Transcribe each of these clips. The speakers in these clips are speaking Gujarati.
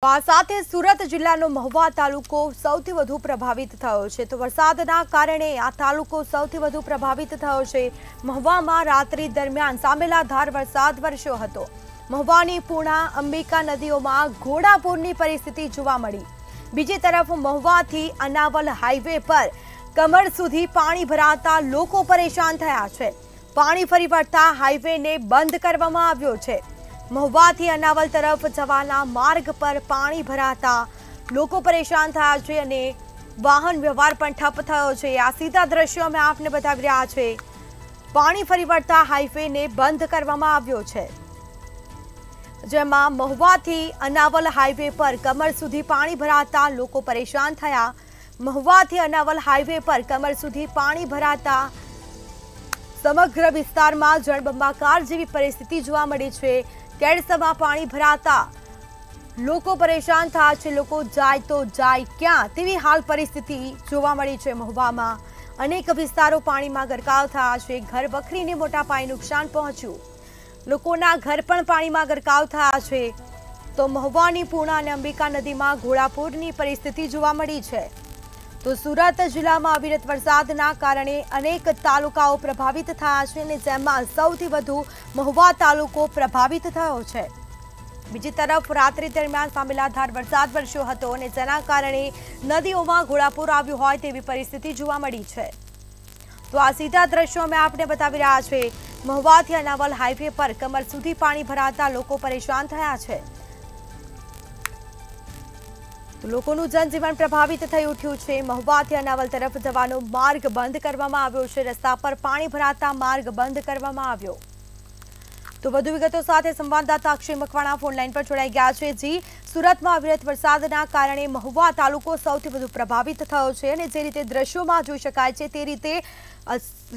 આ સાથે સુરત જિલ્લાનો મહુવા તાલુકો સૌથી વધુ પ્રભાવિત થયો છે। તો વરસાદના કારણે આ તાલુકો સૌથી વધુ પ્રભાવિત થયો છે। મહુવામાં રાત્રિ દરમિયાન સામેલાધાર વરસાદ વરસ્યો હતો। મહુવાની પૂર્ણા અંબિકા નદીઓમાં ઘોડાપૂરની પરિસ્થિતિ જોવા મળી। બીજી તરફ મહુવાથી અનાવલ હાઈવે પર કમર સુધી પાણી ભરાતા લોકો પરેશાન થયા છે। પાણી ફરી વળતા હાઈવેને બંધ કરવામાં આવ્યો છે। મહુવાથી અનાવલ તરફ જવાના માર્ગ પર પાણી ભરાતા લોકો પરેશાન થયા છે અને વાહન વ્યવહાર પણ ઠપ થયો છે। આ સીધા દ્રશ્યો અમે આપને બતાવી રહ્યા છે। પાણી ફરી વળતા હાઈવેને બંધ કરવામાં આવ્યો છે, જેમાં મહુવાથી અનાવલ હાઈવે પર કમર સુધી પાણી ભરાતા લોકો પરેશાન થયા। મહુવાથી અનાવલ હાઈવે પર કમર સુધી પાણી ભરાતા સમગ્ર વિસ્તારમાં જળબંબાકાર જેવી પરિસ્થિતિ જોવા મળી છે। કેડસમાં પાણી ભરાતા લોકો પરેશાન થયા છે। લોકો જાય તો જાય ક્યાં તેવી હાલ પરિસ્થિતિ જોવા મળી છે। મહુવામાં અનેક વિસ્તારો પાણીમાં ગરકાવ થયા છે। ઘર વખરીને મોટા પાયે નુકસાન પહોંચ્યું। લોકોના ઘર પણ પાણીમાં ગરકાવ થયા છે। તો મહુવાની પૂર્ણા અને અંબિકા નદીમાં ઘોડાપૂરની પરિસ્થિતિ જોવા મળી છે। તો સુરત જિલ્લામાં અવિરત વરસાદના કારણે અનેક તાલુકાઓ પ્રભાવિત થયા છે અને જેમાં સૌથી વધુ મહુવા તાલુકો પ્રભાવિત થયો છે। બીજી તરફ રાત્રિ દરમિયાન સામેલાધાર વરસાદ વરસ્યો હતો અને જેના કારણે નદીઓમાં ઘોડાપૂર આવ્યું હોય તેવી પરિસ્થિતિ જોવા મળી છે। તો આ સીધા દ્રશ્યો અમે આપને બતાવી રહ્યા છે। મહુવાથી અનાવલ હાઈવે પર કમર સુધી પાણી ભરાતા લોકો પરેશાન થયા છે। તો લોકોનું જનજીવન પ્રભાવિત થઈ ઉઠ્યું છે। મહુવાથી અનાવલ તરફ જવાનો માર્ગ બંધ કરવામાં આવ્યો છે। રસ્તા પર પાણી ભરાતા માર્ગ બંધ કરવામાં આવ્યો। તો વધુ વિગતો સાથે સંવાદદાતા અક્ષય મકવાણા ફોનલાઈન પર જોડાઈ ગયા છે। જી, સુરતમાં અવિરત વરસાદના કારણે મહુવા તાલુકો સૌથી વધુ પ્રભાવિત થયો છે અને જે રીતે દ્રશ્યોમાં જોઈ શકાય છે તે રીતે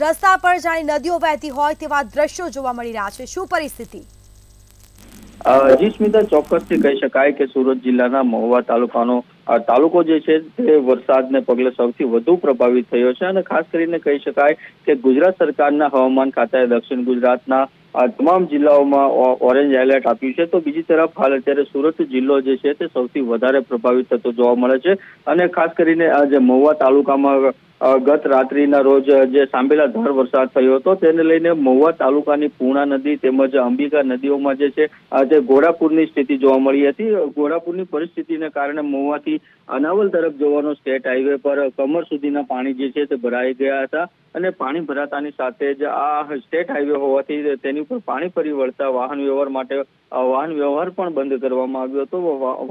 રસ્તા પર જાણે નદીઓ વહેતી હોય તેવા દ્રશ્યો જોવા મળી રહ્યા છે। શું પરિસ્થિતિ? જી સ્મિતા, ચોક્કસથી કહી શકાય કે સુરત જિલ્લાના મહુવા તાલુકો જે છે તે વરસાદને પગલે સૌથી વધુ પ્રભાવિત થયો છે અને ખાસ કરીને કહી શકાય કે ગુજરાત સરકારના હવામાન ખાતાએ દક્ષિણ ગુજરાતના તમામ જિલ્લાઓમાં ઓરેન્જ એલર્ટ આપ્યું છે। તો બીજી તરફ હાલ અત્યારે સુરત જિલ્લો જે છે તે સૌથી વધારે પ્રભાવિત થતો જોવા મળે છે અને ખાસ કરીને જે મહુવા તાલુકામાં ગત રાત્રિના રોજ જે સાંબેલાધાર વરસાદ થયો હતો તેને લઈને મહુવા તાલુકાની પૂર્ણા નદી તેમજ અંબિકા નદીઓમાં જે છે તે ઘોડાપૂરની સ્થિતિ જોવા મળી હતી। ઘોડાપૂરની પરિસ્થિતિને કારણે મહુવાથી અનાવલ તરફ જવાનો સ્ટેટ હાઈવે પર કમર સુધીના પાણી જે છે તે ભરાઈ ગયા હતા અને પાણી ભરાતાની સાથે જ આ સ્ટેટ હાઈવે હોવાથી તેની ઉપર પાણી ફરી વળતા વાહન વ્યવહાર પણ બંધ કરવામાં આવ્યો હતો।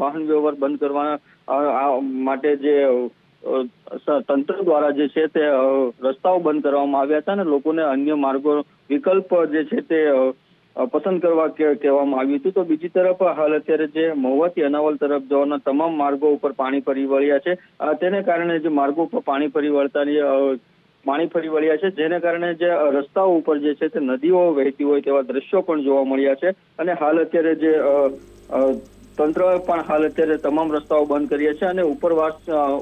વાહન વ્યવહાર બંધ કરવા માટે જે તંત્ર દ્વારા જે છે તે રસ્તાઓ બંધ કરવામાં આવ્યા હતા અને લોકોને અન્ય માર્ગો વિકલ્પ જે છે તે પસંદ કરવા કહેવામાં આવ્યું હતું। તો બીજી તરફ હાલ અત્યારે જે મહુવાથી અનાવલ તરફ જવાના તમામ માર્ગો ઉપર પાણી ફરી વળ્યા છે। તેને કારણે જે માર્ગો ઉપર પાણી ફરી વળ્યા છે જેને કારણે જે રસ્તાઓ ઉપર જે છે તે નદીઓ વહેતી હોય તેવા દ્રશ્યો પણ જોવા મળ્યા છે અને હાલ અત્યારે જે તંત્ર પણ હાલ અત્યારે તમામ રસ્તાઓ બંધ કર્યા છે અને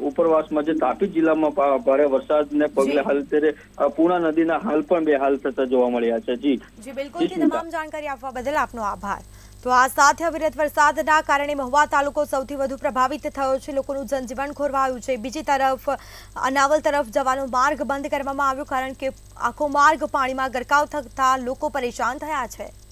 ઉપરવાસમાં જે તાપી જિલ્લામાં ભારે વરસાદને પગલે હાલ અત્યારે પૂર્ણા નદીના હાલ પણ બેહાલ થતા જોવા મળ્યા છે। જી બિલકુલ, તમામ જાણકારી આપવા બદલ આપનો આભાર। તો આ સાથે અવિરત વરસાદના કારણે મહુવા તાલુકો સૌથી વધુ પ્રભાવિત થયો છે। લોકોનું જનજીવન ખોરવાયું છે। બીજી તરફ અનાવલ તરફ જવાનો માર્ગ બંધ કરવામાં આવ્યો કારણ કે આખો માર્ગ પાણીમાં ગરકાવ થતા લોકો પરેશાન થયા છે।